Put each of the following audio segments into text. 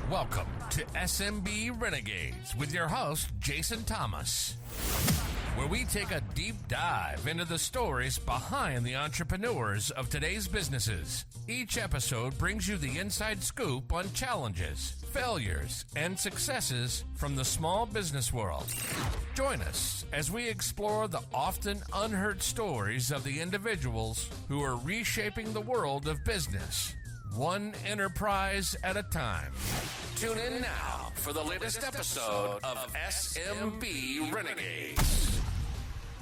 Welcome to SMB Renegades with your host, Jason Thomas, where we take a deep dive into the stories behind the entrepreneurs of today's businesses. Each episode brings you the inside scoop on challenges, failures, and successes from the small business world. Join us as we explore the often unheard stories of the individuals who are reshaping the world of business, one enterprise at a time. Tune in now for the latest episode of SMB Renegades.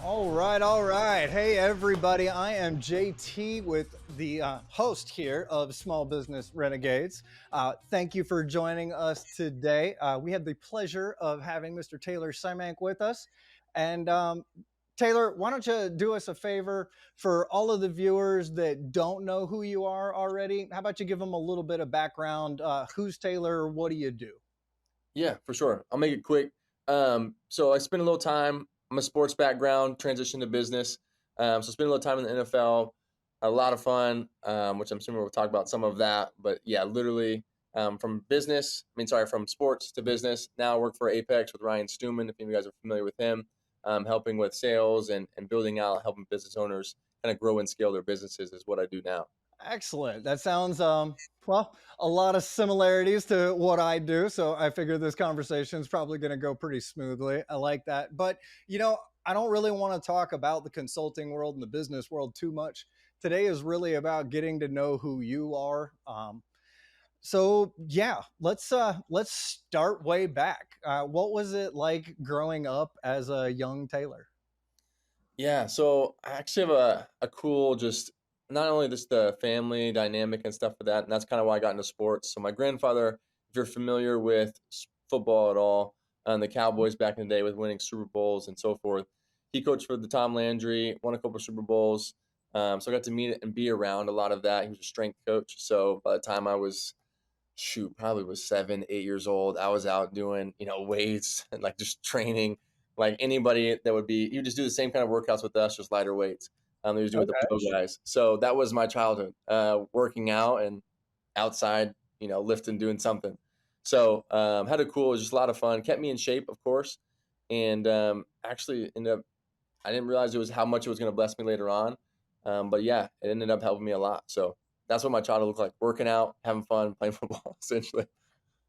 All right. Hey, everybody. I am JT with the host here of Small Business Renegades. Thank you for joining us today. We have the pleasure of having Mr. Taylor Symmank with us. And Taylor, why don't you do us a favor for all of the viewers that don't know who you are already? How about you give them a little bit of background? Who's Taylor? What do you do? Yeah, for sure. I'll make it quick. So I spent a little time. I'm a sports background, transition to business. So spent a little time in the NFL, a lot of fun, which I'm assuming we'll talk about some of that. But yeah, literally from sports to business. Now I work for Apex with Ryan Stuman, if any of you guys are familiar with him. Helping with sales and building out, helping business owners kind of grow and scale their businesses is what I do now. Excellent. That sounds, a lot of similarities to what I do. So I figure this conversation is probably going to go pretty smoothly. I like that. But, I don't really want to talk about the consulting world and the business world too much. Today is really about getting to know who you are. So yeah, let's start way back. What was it like growing up as a young Taylor? Yeah, so I actually have a cool, just not only just the family dynamic and stuff for that, and that's kind of why I got into sports. So my grandfather, if you're familiar with football at all, the Cowboys back in the day with winning Super Bowls and so forth, he coached for the Tom Landry, won a couple of Super Bowls. So I got to meet and be around a lot of that. He was a strength coach. So by the time I was probably was 7, 8 years old, I was out doing, weights and like just training like anybody that would be, you just do the same kind of workouts with us, just lighter weights. He was doing with the pro guys. So that was my childhood, working out and outside, lifting, doing something. So had it was just a lot of fun, kept me in shape, of course. And actually I didn't realize it was how much it was going to bless me later on. But yeah, it ended up helping me a lot. So that's what my childhood looked like: working out, having fun, playing football, essentially.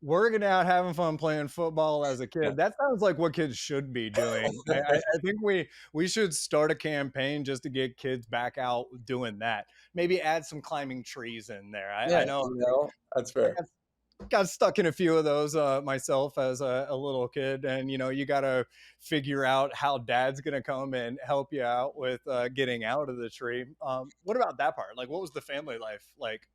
Working out, having fun, playing football as a kid. Yeah. That sounds like what kids should be doing. I think we should start a campaign just to get kids back out doing that. Maybe add some climbing trees in there. I know. That's fair. Got stuck in a few of those myself as a little kid, and you got to figure out how dad's gonna come and help you out with getting out of the tree. What about that part? Like, what was the family life like?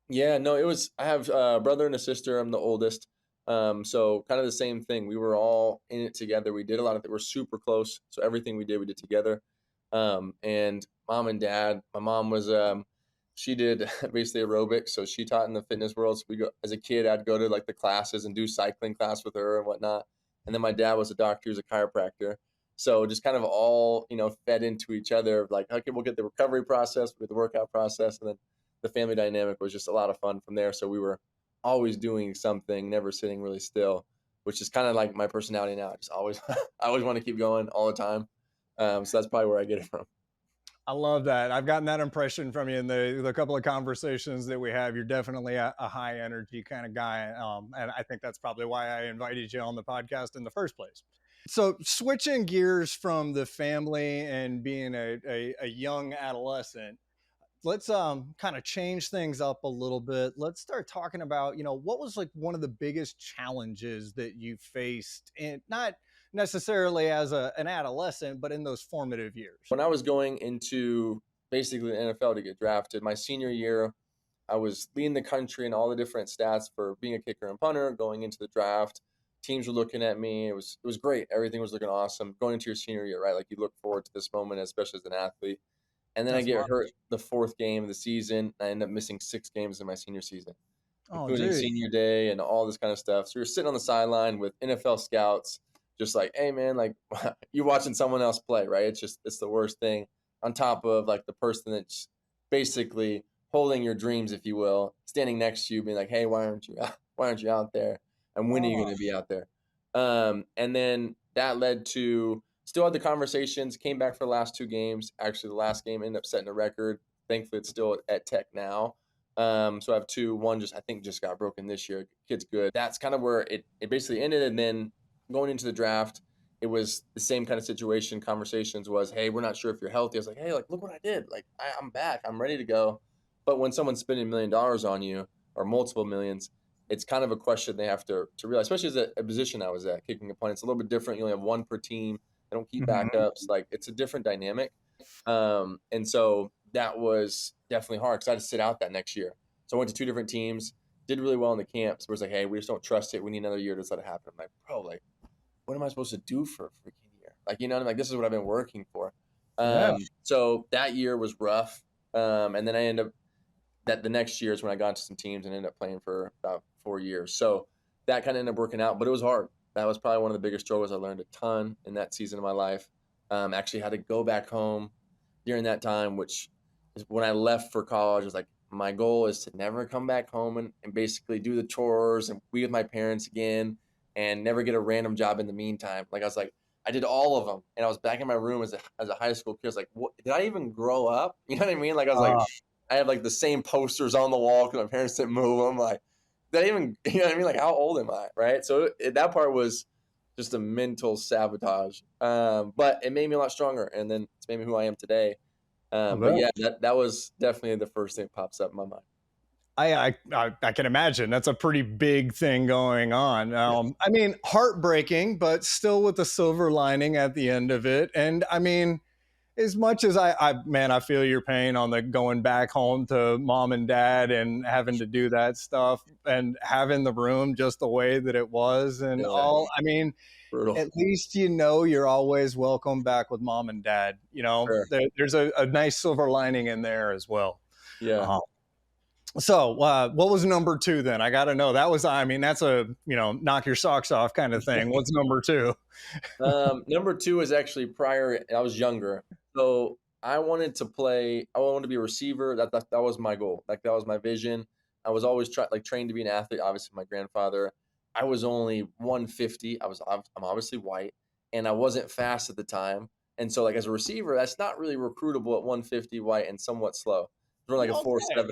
Yeah, no, I have a brother and a sister. I'm the oldest. So kind of the same thing. We were all in it together. We did a lot of it. We're super close. So everything we did together. And mom and dad, my mom was she did basically aerobics. So she taught in the fitness world. So as a kid, I'd go to like the classes and do cycling class with her and whatnot. And then my dad was a doctor, he was a chiropractor. So just kind of all, fed into each other. Like, okay, we'll get the recovery process, we'll get the workout process. And then the family dynamic was just a lot of fun from there. So we were always doing something, never sitting really still, which is kind of like my personality now. I just I always want to keep going all the time. So that's probably where I get it from. I love that. I've gotten that impression from you in the couple of conversations that we have. You're definitely a high energy kind of guy. And I think that's probably why I invited you on the podcast in the first place. So switching gears from the family and being a young adolescent, let's kind of change things up a little bit. Let's start talking about, what was like one of the biggest challenges that you faced, and not necessarily as an adolescent, but in those formative years. When I was going into basically the NFL to get drafted, my senior year, I was leading the country in all the different stats for being a kicker and punter, going into the draft. Teams were looking at me. It was great. Everything was looking awesome. Going into your senior year, right? Like you look forward to this moment, especially as an athlete. And then I get hurt the 4th game of the season. I end up missing 6 games in my senior season, including senior day and all this kind of stuff. So we were sitting on the sideline with NFL scouts, just like, hey, man, like you're watching someone else play, right? It's the worst thing, on top of like the person that's basically holding your dreams, if you will, standing next to you being like, hey, why aren't you out? Why aren't you out there? And when are you going to be out there? And then that led to still had the conversations, came back for the last 2 games. Actually, the last game ended up setting a record. Thankfully, it's still at Tech now. So I have 2. One I think just got broken this year. Kid's good. That's kind of where it basically ended. And then going into the draft, it was the same kind of situation. Conversations was, hey, we're not sure if you're healthy. I was like, hey, like, look what I did. Like, I'm back. I'm ready to go. But when someone's spending $1 million on you or multiple millions, it's kind of a question they have to realize, especially as a position I was at, kicking a punt. It's a little bit different. You only have 1 per team. They don't keep backups. Like, it's a different dynamic. And so that was definitely hard because I had to sit out that next year. So I went to 2 different teams, did really well in the camps. Where it's like, hey, we just don't trust it. We need another year to just let it happen. I'm like, bro, like, what am I supposed to do for a freaking year? Like, you know, like, this is what I've been working for. So that year was rough. And then I ended up the next year is when I got into some teams and ended up playing for about 4 years. So that kind of ended up working out, but it was hard. That was probably one of the biggest struggles. I learned a ton in that season of my life. Actually had to go back home during that time, which is when I left for college. I was like, my goal is to never come back home and basically do the chores and be with my parents again and never get a random job in the meantime. Like, I was like, I did all of them, and I was back in my room as a high school kid. I was like, what, did I even grow up? You know what I mean? Like, I was like, I had like the same posters on the wall because my parents didn't move them. Like, did I even, you know what I mean? Like, how old am I? Right. So that part was just a mental sabotage. But it made me a lot stronger, and then it's made me who I am today. But yeah, that was definitely the first thing that pops up in my mind. I can imagine that's a pretty big thing going on. I mean, heartbreaking, but still with a silver lining at the end of it. And I mean, as much as I feel your pain on the going back home to mom and dad and having to do that stuff and having the room just the way that it was and all. I mean, brutal. At least you know you're always welcome back with mom and dad. You know, there's a nice silver lining in there as well. Yeah. So what was number 2 then? I got to know. That was, I mean, that's a, knock your socks off kind of thing. What's number 2? Number 2 is actually prior. I was younger. So I wanted to be a receiver. That was my goal. Like, that was my vision. I was always trained to be an athlete. Obviously, my grandfather. I was only 150. I'm obviously white, and I wasn't fast at the time. And so, like, as a receiver, that's not really recruitable at 150 white and somewhat slow. We're like a 4.7.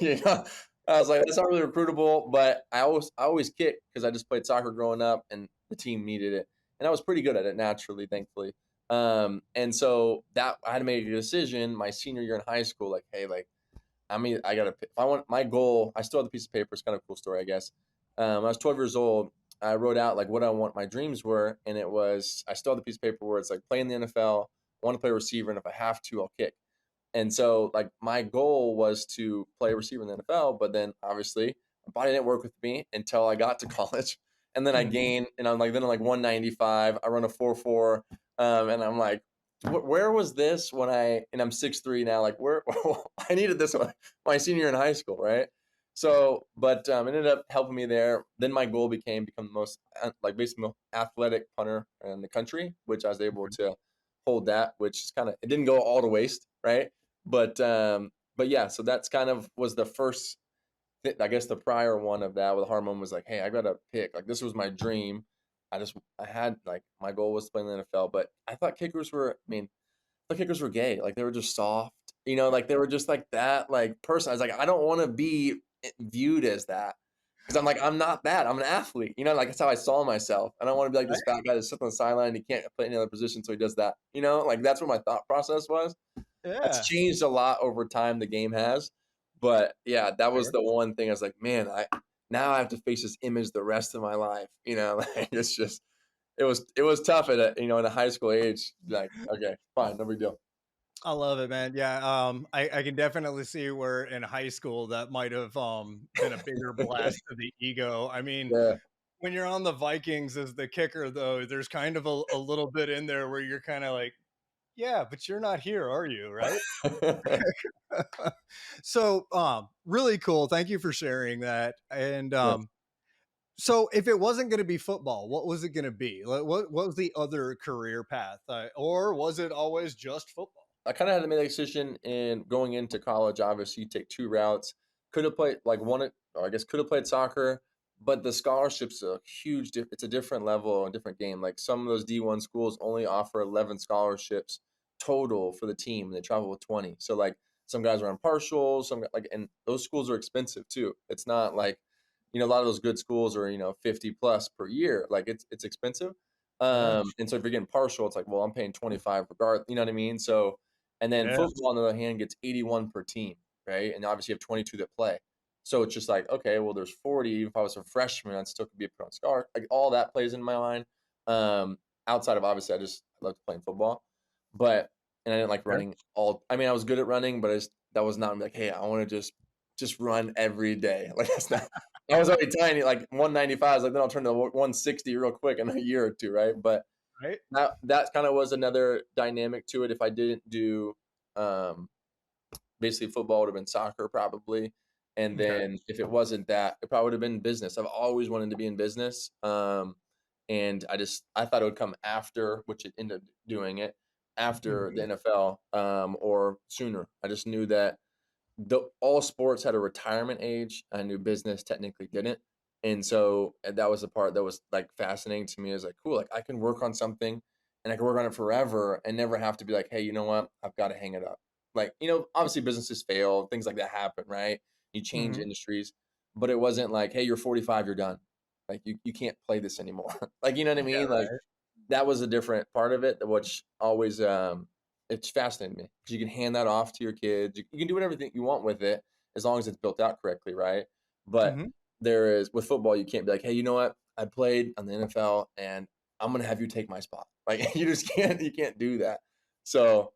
You know, I was like, that's not really recruitable, but I always kicked because I just played soccer growing up, and the team needed it, and I was pretty good at it naturally, thankfully. And so that I had to make a decision my senior year in high school, like, hey, like, I gotta pick. If I want my goal, I still have the piece of paper. It's kind of a cool story, I guess. I was 12 years old. I wrote out like what I want my dreams were, and it was I still have the piece of paper where it's like play in the NFL, I want to play receiver, and if I have to, I'll kick. And so, like, my goal was to play receiver in the NFL, but then obviously my body didn't work with me until I got to college. And then I gained, and I'm like 195. I run a 4.4, and I'm like, where was this when I'm 6'3" now? Like, where I needed this one my senior year in high school, right? So, but it ended up helping me there. Then my goal become the most basically most athletic punter in the country, which I was able to hold that, which is it didn't go all to waste, right? But yeah, so that's kind of was the first, I guess the prior one of that with Harmon was like, hey, I got to pick, like, this was my dream. I had like, my goal was to play in the NFL, but I thought kickers were gay. Like, they were just soft, like they were just like that, like, person. I was like, I don't want to be viewed as that. Cause I'm like, I'm not that. I'm an athlete, like that's how I saw myself. I don't want to be like this fat guy that sits on the sideline and he can't play any other position. So he does that, like that's what my thought process was. It's changed a lot over time. The game has, but yeah, that was the one thing I was like, man, now I have to face this image the rest of my life. Like, it's just, it was tough at in a high school age. Like, okay, fine, no big deal. I love it, man. Yeah. I can definitely see where in high school that might have been a bigger blast to the ego. I mean, when you're on the Vikings as the kicker, though, there's kind of a little bit in there where you're kind of like, yeah, but you're not here, are you? Right. So really cool. Thank you for sharing that. And so if it wasn't going to be football, what was it going to be? Like, what was the other career path? Or was it always just football? I kind of had to make a decision in going into college. Obviously, you take 2 routes. Could have played could have played soccer, but the scholarship's a huge it's a different level, a different game. Like some of those D1 schools only offer 11 scholarships total for the team, and they travel with 20. So like some guys are on partials, and those schools are expensive too. It's not like, a lot of those good schools are, 50 plus per year. Like it's expensive. Yeah. And so if you're getting partial, it's like, well, I'm paying 25 regard, you know what I mean? So, and then Yeah. football on the other hand gets 81 per team, right? And obviously you have 22 that play. So it's just like, okay, well, there's 40. Even if I was a freshman, I'd still could be a put on scholarship. Like all that plays in my mind. Outside of obviously, I loved playing football, and I didn't like Yeah. running I mean, I was good at running, but that was not like, hey, I want to just run every day. Like that's not. I was already tiny, like 195. I was like, then I'll turn to 160 real quick in a year or two, right? But Right. that kind of was another dynamic to it. If I didn't do basically football, would have been soccer probably. And Okay. then if it wasn't that, it probably would have been business. I've always wanted to be in business. And I thought it would come after, which it ended up doing it after the NFL, or sooner. I just knew that all sports had a retirement age. I knew business technically didn't. And so that was the part that was like fascinating to me. Is like, cool, like I can work on something and I can work on it forever and never have to be like, hey, you know what? I've got to hang it up. Like, obviously businesses fail, things like that happen, right? You change Mhm. industries, but it wasn't like, hey, you're 45, you're done. Like you can't play this anymore. Like, you know what I Yeah. mean? Like Right. that was a different part of it, which always it's fascinating me because you can hand that off to your kids. You can do whatever you want with it as long as it's built out correctly, right? But Mhm. there is with football, you can't be like, hey, you know what? I played on the NFL, and I'm gonna have you take my spot. Like you just can't. You can't do that. So,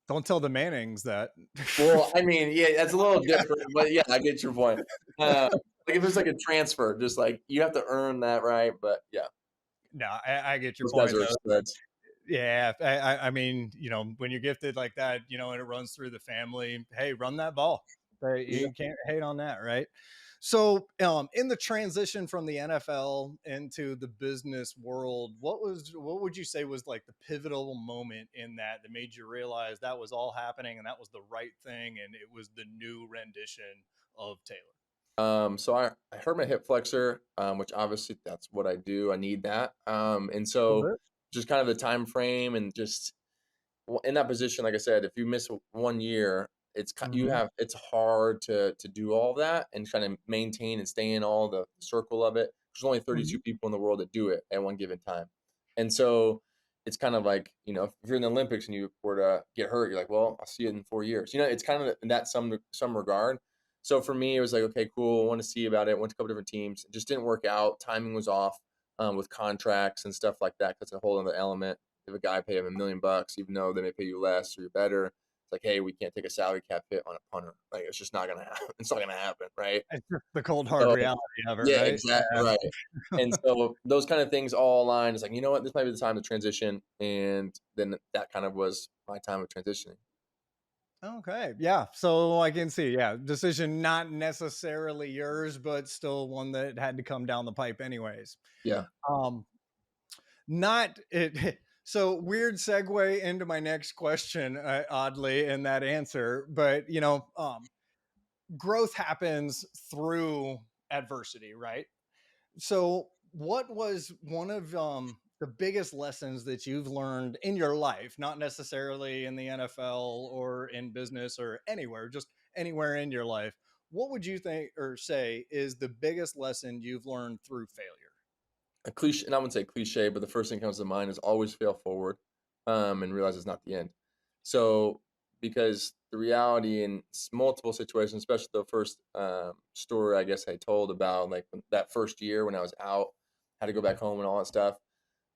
Don't tell the Mannings that. well, I mean, yeah, that's a little different, but yeah, I get your point. Like if it's like a transfer, just like you have to earn that, right? But yeah, No, I get your those guys point are though. studs. Yeah, I mean, when you're gifted like that, and it runs through the family, hey, run that ball. Yeah. You can't hate on that, right? So, in the transition from the NFL into the business world, what would you say was like the pivotal moment in that made you realize that was all happening and that was the right thing and it was the new rendition of Taylor? So I hurt my hip flexor, which obviously that's what I do. I need that. And A so little just kind of the time frame and just in that position, like I said, if you miss 1 year, bit. it's hard to do all that and kind of maintain and stay in all the circle of it. There's only 32 Hmm. people in the world that do it at one given time, and so it's kind of like if you're in the Olympics and you were to get hurt, you're like, well, I'll see it in 4 years. It's kind of in that some regard. So for me, it was like, okay, cool. I want to see about it. Went to a couple different teams. It just didn't work out. Timing was off, with contracts and stuff like that. That's a whole other element. If a guy pay him $1 million, even though they may pay you less or you're better, it's like, hey, we can't take a salary cap hit on a punter. Like it's just not gonna happen. It's not gonna happen, right? It's just the cold hard So reality of it, yeah, right? exactly Yeah. right. And so those kind of things all aligned. It's like, you know what, this might be the time to transition. And then that kind of was my time of transitioning. Okay. Yeah. So I can see, yeah, decision not necessarily yours, but still one that had to come down the pipe anyways. Yeah. Um, not it. So weird segue into my next question, oddly, in that answer, but growth happens through adversity, right? So, what was one of the biggest lessons that you've learned in your life, not necessarily in the NFL or in business or anywhere, just anywhere in your life? What would you think or say is the biggest lesson you've learned through failure? A cliche, and I wouldn't say cliche, but the first thing that comes to mind is always fail forward, and realize it's not the end. So, because the reality in multiple situations, especially the first story I guess I told about, like that first year when I was out, had to go back home and all that stuff,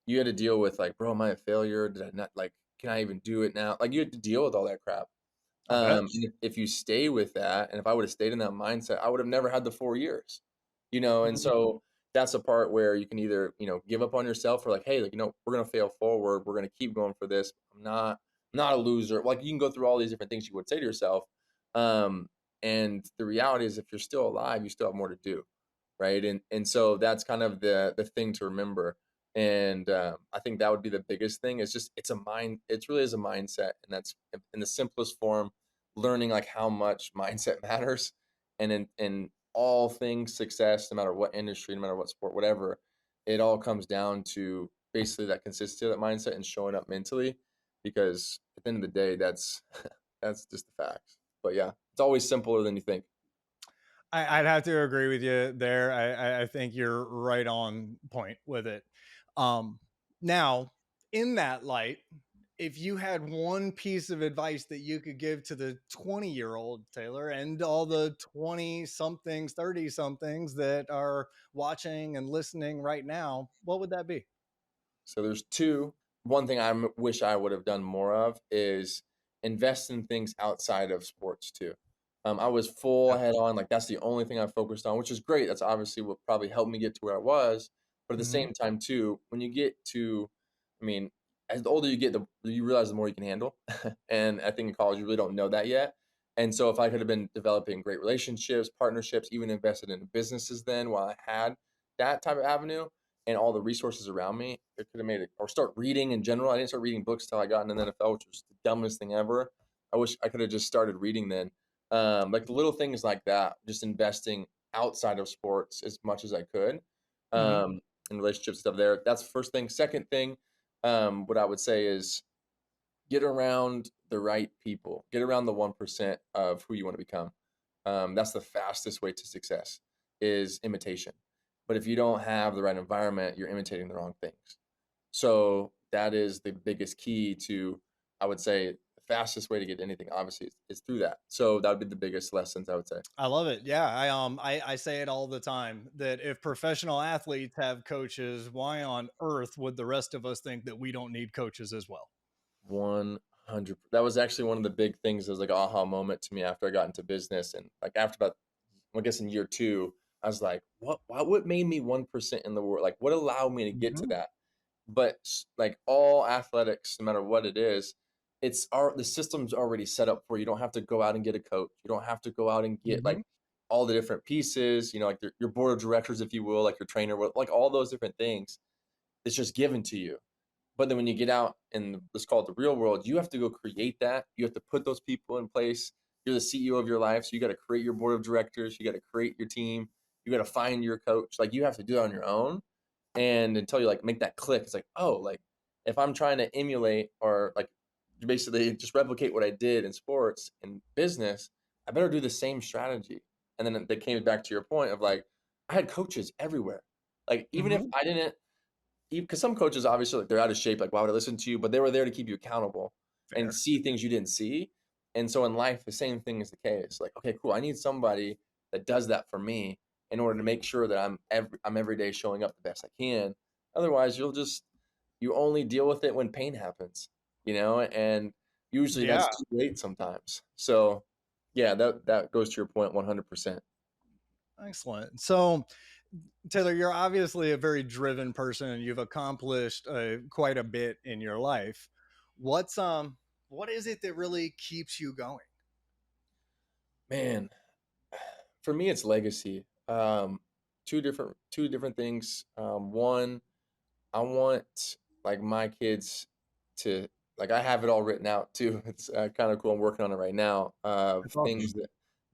you had to deal with like, bro, am I a failure? Did I not like? Can I even do it now? Like you had to deal with all that crap. I bet. And if you stay with that, and if I would have stayed in that mindset, I would have never had the 4 years, and Mhm. so that's a part where you can either, give up on yourself or like, hey, like, we're going to fail forward. We're going to keep going for this. I'm not a loser. Like you can go through all these different things you would say to yourself. Um, and the reality is if you're still alive, you still have more to do. Right. And so that's kind of the thing to remember. And I think that would be the biggest thing. It really is a mindset. And that's in the simplest form, learning like how much mindset matters. And all things success, no matter what industry, no matter what sport, whatever, it all comes down to basically that consistency, that mindset, and showing up mentally. Because at the end of the day, that's that's just the facts. But yeah, it's always simpler than you think. I'd have to agree with you there. I think you're right on point with it. Now, in that light, if you had one piece of advice that you could give to the 20-year-old Taylor and all the 20 somethings, 30 somethings that are watching and listening right now, what would that be? So there's two. One thing wish I would have done more of is invest in things outside of sports too. I was full Yeah. head on, like that's the only thing I focused on, which is great. That's obviously what probably helped me get to where I was. But at the Mm-hmm. same time too, when you get to, I mean, as the older you get, the you realize the more you can handle. And I think in college you really don't know that yet. And so if I could have been developing great relationships, partnerships, even invested in businesses then while I had that type of avenue, and all the resources around me, it could have made it. Or start reading in general. I didn't start reading books till I got in the NFL, which was the dumbest thing ever. I wish I could have just started reading then. Like the little things like that, just investing outside of sports as much as I could, Mm-hmm. in relationships stuff there. That's the first thing. Second thing, what I would say is get around the right people. Get around the 1% of who you want to become. That's the fastest way to success is imitation. But if you don't have the right environment, you're imitating the wrong things. So that is the biggest key to, I would say, the fastest way to get anything, obviously, is through that. So that would be the biggest lessons, I would say. I love it. Yeah, I say it all the time that if professional athletes have coaches, why on earth would the rest of us think that we don't need coaches as well? 100. That was actually one of the big things. That was like an aha moment to me after I got into business, and like after about, I guess in year two, I was like, what made me 1% in the world? Like, what allowed me to get to Mhm. that? But like all athletics, no matter what it is, the system's already set up for you. You don't have to go out and get a coach. You don't have to go out and get like Mhm. all the different pieces. Like your board of directors, if you will, like your trainer, like all those different things. It's just given to you. But then when you get out in, let's call it the real world, you have to go create that. You have to put those people in place. You're the CEO of your life, so you got to create your board of directors. You got to create your team. You got to find your coach. Like you have to do that on your own. And until you like make that click, it's like, oh, like if I'm trying to emulate or like basically just replicate what I did in sports and business, I better do the same strategy. And then it came back to your point of like, I had coaches everywhere. Like even if Mhm. I didn't, because some coaches obviously like they're out of shape, like why would I listen to you? But they were there to keep you accountable and Fair. see things you didn't see. And so in life, the same thing is the case. Like, okay, cool. I need somebody that does that for me in order to make sure that I'm every day showing up the best I can. Otherwise, you only deal with it when pain happens, and usually that's Yeah. too late sometimes. So yeah, that goes to your point 100%. Excellent. So, Taylor, you're obviously a very driven person and you've accomplished quite a bit in your life. What's what is it that really keeps you going? Man, for me it's legacy. Two different things. One, I want like my kids to like I have it all written out too. It's kind of cool. I'm working on it right now. Of That's awesome. things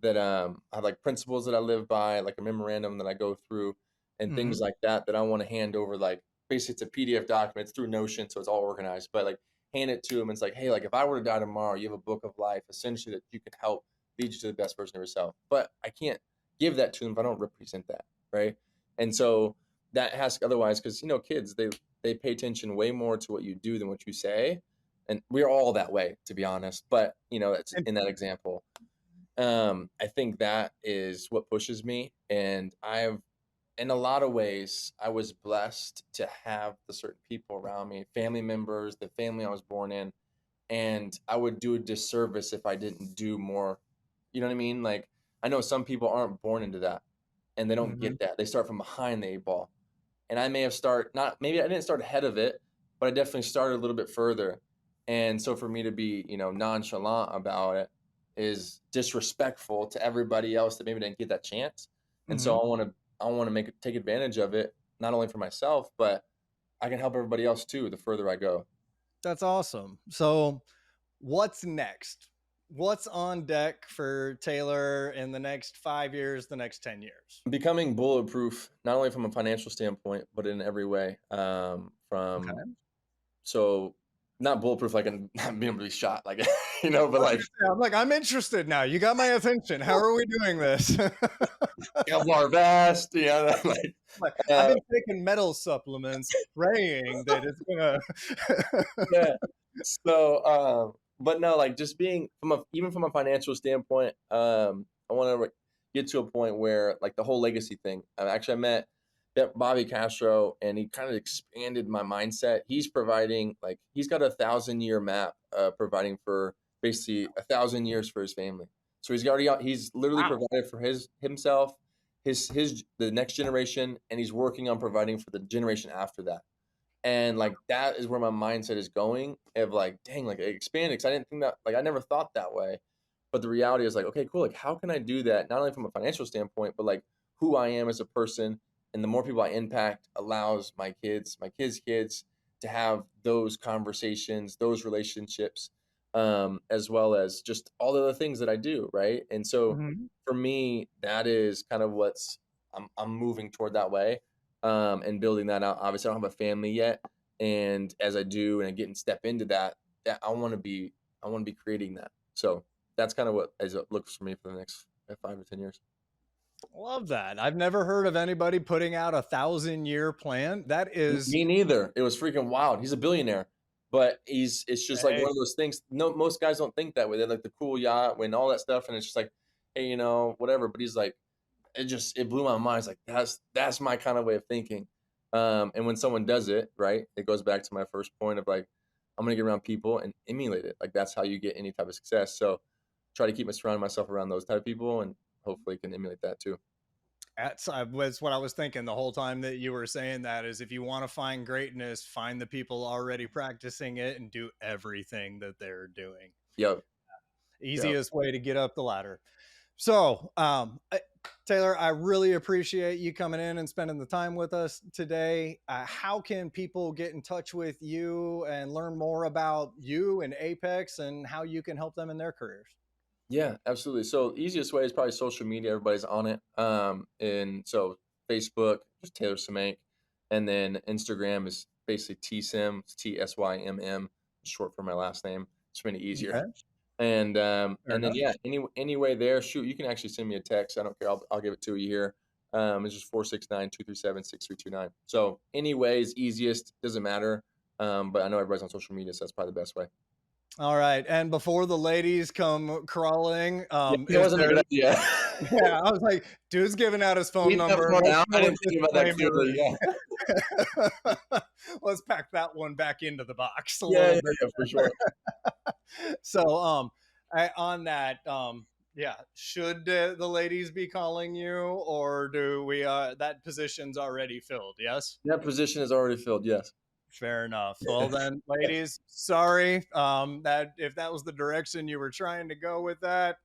that I have like principles that I live by, like a memorandum that I go through, and things Hmm. like that I want to hand over. Like basically, it's a PDF document. It's through Notion, so it's all organized. But like hand it to them. It's like, hey, like if I were to die tomorrow, you have a book of life essentially that you can help lead you to the best version of yourself. But I can't give that to them if I don't represent that, right? And so that has otherwise because kids they pay attention way more to what you do than what you say. And we're all that way, to be honest. But it's And in that example. I think that is what pushes me. And in a lot of ways, I was blessed to have the certain people around me, family members, the family I was born in. And I would do a disservice if I didn't do more. You know what I mean? Like, I know some people aren't born into that and they don't Mhm. get that. They start from behind the eight ball, and I may have not maybe I didn't start ahead of it, but I definitely started a little bit further. And so for me to be, nonchalant about it is disrespectful to everybody else that maybe didn't get that chance. And so Mhm. I want to take advantage of it, not only for myself, but I can help everybody else too the further I go. That's awesome. So, what's next? what's on deck for Taylor in the next 5 years, the next 10 years? Becoming bulletproof, not only from a financial standpoint, but in every way. Okay. So not bulletproof, like in not being able to be shot, like, but like I'm interested now. You got my attention. How are we doing this? Kevlar vest, like, I've been taking metal supplements, praying that it's gonna. yeah. So, but no, like just being even from a financial standpoint, I want to get to a point where like the whole legacy thing. I met Bobby Castro, and he kind of expanded my mindset. He's providing, like, he's got 1,000-year map, providing for basically 1,000 years for his family. So he's literally provided for himself, the next generation, and he's working on providing for the generation after that. And like that is where my mindset is going, of like, dang, like expanding, because I didn't think that, like I never thought that way. But the reality is like, okay, cool, like how can I do that, not only from a financial standpoint, but like who I am as a person. And the more people I impact allows my kids' kids to have those conversations, those relationships, as well as just all the other things that I do, right? And so for me, that is kind of I'm moving toward that way, and building that out. Obviously, I don't have a family yet, and as I do and I get and step into that I want to be creating that. So that's kind of what as it looks for me for the next 5 or 10 years. Love that. I've never heard of anybody putting out 1,000-year plan. That is me neither. It was freaking wild. He's a billionaire, but it's just like one of those things. No, most guys don't think that way. They're like the cool yacht and all that stuff, and it's just like, hey, whatever. But he's like, it blew my mind. It's like that's my kind of way of thinking. And when someone does it, right, it goes back to my first point of like, I'm gonna get around people and emulate it. Like that's how you get any type of success. So try to surround myself around those type of people, and hopefully can emulate that too. That's what I was thinking the whole time that you were saying that, is if you want to find greatness, find the people already practicing it and do everything that they're doing. Yep. Easiest way to get up the ladder. So, Taylor, I really appreciate you coming in and spending the time with us today. How can people get in touch with you and learn more about you and Apex and how you can help them in their careers? Yeah, absolutely. So easiest way is probably social media. Everybody's on it. And so Facebook, just Taylor Symmank. And then Instagram is basically TSYM, it's TSYMM, short for my last name. It's really easier. Okay. And then, yeah, any way there, shoot, you can actually send me a text. I don't care. I'll give it to you here. It's just 469-237-6329. So any way is easiest, doesn't matter. But I know everybody's on social media, so that's probably the best way. All right. And before the ladies come crawling, it wasn't a good idea. Yeah, I was like, dude's giving out his phone number. I didn't think about that clearly. Yeah. Let's pack that one back into the box. Yeah, for sure. So, on that, should the ladies be calling you, or do we? That position's already filled. Yes. That position is already filled. Yes. Fair enough. Well then, ladies, sorry that if that was the direction you were trying to go with that,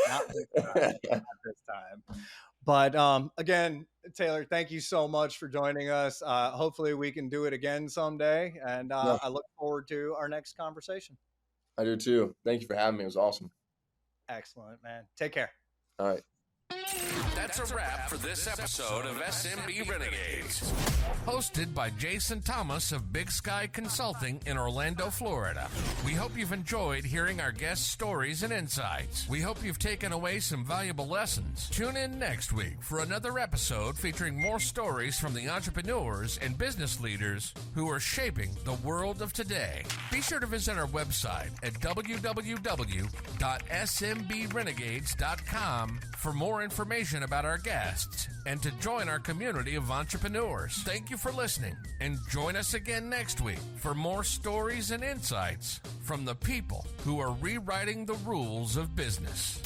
not this time. But again, Taylor, thank you so much for joining us. Hopefully we can do it again someday, and I look forward to our next conversation. I do too. Thank you for having me. It was awesome. Excellent, man. Take care. All right. That's a wrap for this episode of SMB Renegades. Hosted by Jason Thomas of Big Sky Consulting in Orlando, Florida. We hope you've enjoyed hearing our guests' stories and insights. We hope you've taken away some valuable lessons. Tune in next week for another episode featuring more stories from the entrepreneurs and business leaders who are shaping the world of today. Be sure to visit our website at www.smbrenegades.com for more information about our guests and to join our community of entrepreneurs. Thank you for listening, and join us again next week for more stories and insights from the people who are rewriting the rules of business.